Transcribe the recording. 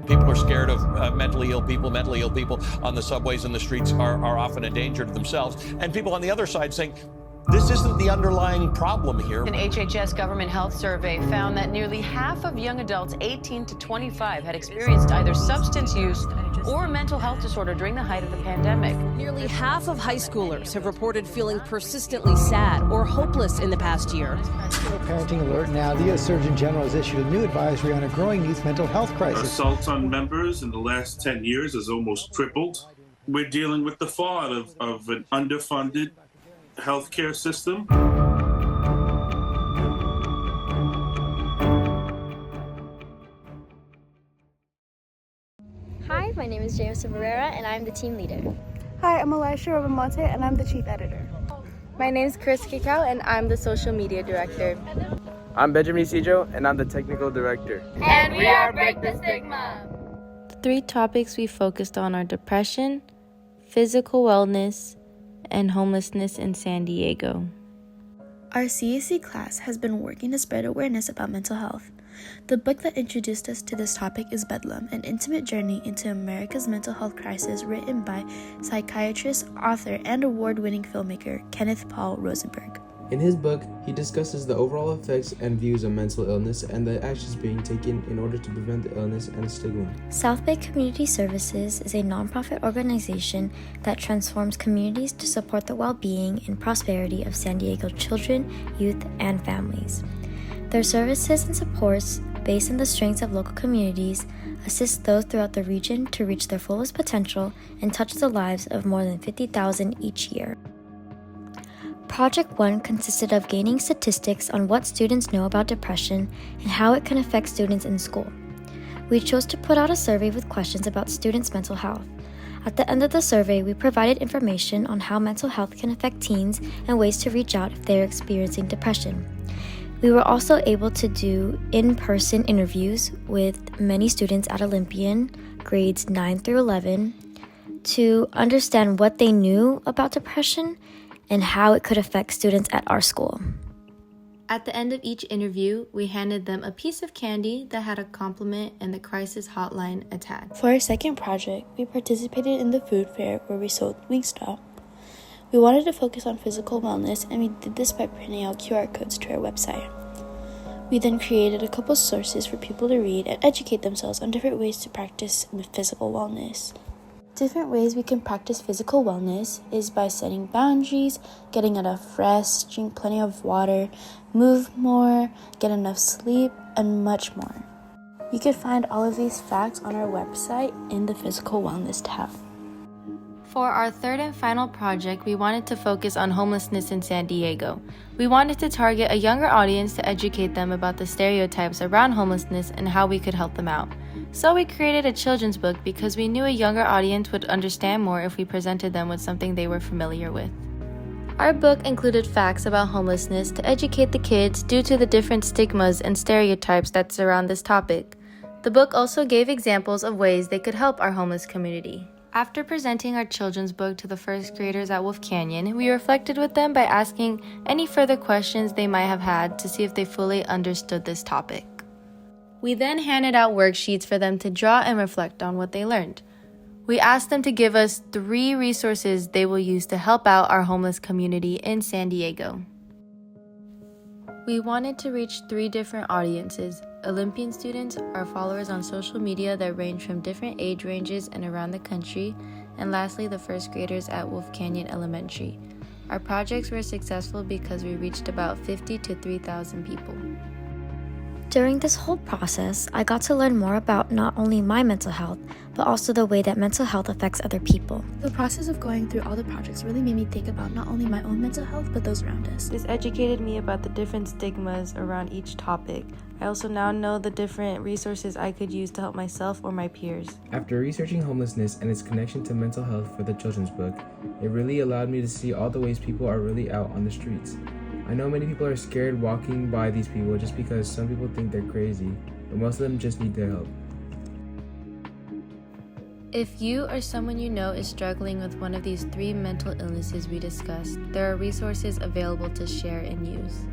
People are scared of mentally ill people. Mentally ill people on the subways and the streets are often a danger to themselves. And people on the other side saying, this isn't the underlying problem here. An HHS government health survey found that nearly half of young adults 18 to 25 had experienced either substance use or mental health disorder during the height of the pandemic. Nearly half of high schoolers have reported feeling persistently sad or hopeless in the past year. Parenting alert now. The U.S. Surgeon General has issued a new advisory on a growing youth mental health crisis. Assaults on members in the last 10 years has almost tripled. We're dealing with the fallout of an underfunded healthcare system. Hi, my name is James Barrera, and I'm the team leader. Hi, I'm Elisha Robamonte, and I'm the chief editor. My name is Chris Kikau, and I'm the social media director. I'm Benjamin Isidro, and I'm the technical director. And we are Break the Stigma. The 3 topics we focused on are depression, physical wellness, and homelessness in San Diego. Our CAC class has been working to spread awareness about mental health. The book that introduced us to this topic is Bedlam, an intimate journey into America's mental health crisis, written by psychiatrist, author, and award-winning filmmaker Kenneth Paul Rosenberg. In his book, he discusses the overall effects and views of mental illness and the actions being taken in order to prevent the illness and stigma. South Bay Community Services is a nonprofit organization that transforms communities to support the well-being and prosperity of San Diego children, youth, and families. Their services and supports, based on the strengths of local communities, assist those throughout the region to reach their fullest potential and touch the lives of more than 50,000 each year. Project 1 consisted of gaining statistics on what students know about depression and how it can affect students in school. We chose to put out a survey with questions about students' mental health. At the end of the survey, we provided information on how mental health can affect teens and ways to reach out if they are experiencing depression. We were also able to do in-person interviews with many students at Olympian, grades 9 through 11, to understand what they knew about depression and how it could affect students at our school. At the end of each interview, we handed them a piece of candy that had a compliment and the crisis hotline attached. For our second project, we participated in the food fair where we sold Wingstop. We wanted to focus on physical wellness, and we did this by printing out QR codes to our website. We then created a couple sources for people to read and educate themselves on different ways to practice physical wellness. Different ways we can practice physical wellness is by setting boundaries, getting enough rest, drink plenty of water, move more, get enough sleep, and much more. You can find all of these facts on our website in the Physical Wellness tab. For our third and final project, we wanted to focus on homelessness in San Diego. We wanted to target a younger audience to educate them about the stereotypes around homelessness and how we could help them out. So we created a children's book because we knew a younger audience would understand more if we presented them with something they were familiar with. Our book included facts about homelessness to educate the kids due to the different stigmas and stereotypes that surround this topic. The book also gave examples of ways they could help our homeless community. After presenting our children's book to the first graders at Wolf Canyon, we reflected with them by asking any further questions they might have had to see if they fully understood this topic. We then handed out worksheets for them to draw and reflect on what they learned. We asked them to give us 3 resources they will use to help out our homeless community in San Diego. We wanted to reach 3 different audiences. Olympian students, our followers on social media that range from different age ranges and around the country, and lastly, the first graders at Wolf Canyon Elementary. Our projects were successful because we reached about 50 to 3,000 people. During this whole process, I got to learn more about not only my mental health, but also the way that mental health affects other people. The process of going through all the projects really made me think about not only my own mental health, but those around us. This educated me about the different stigmas around each topic. I also now know the different resources I could use to help myself or my peers. After researching homelessness and its connection to mental health for the children's book, it really allowed me to see all the ways people are really out on the streets. I know many people are scared walking by these people just because some people think they're crazy, but most of them just need their help. If you or someone you know is struggling with one of these 3 mental illnesses we discussed, there are resources available to share and use.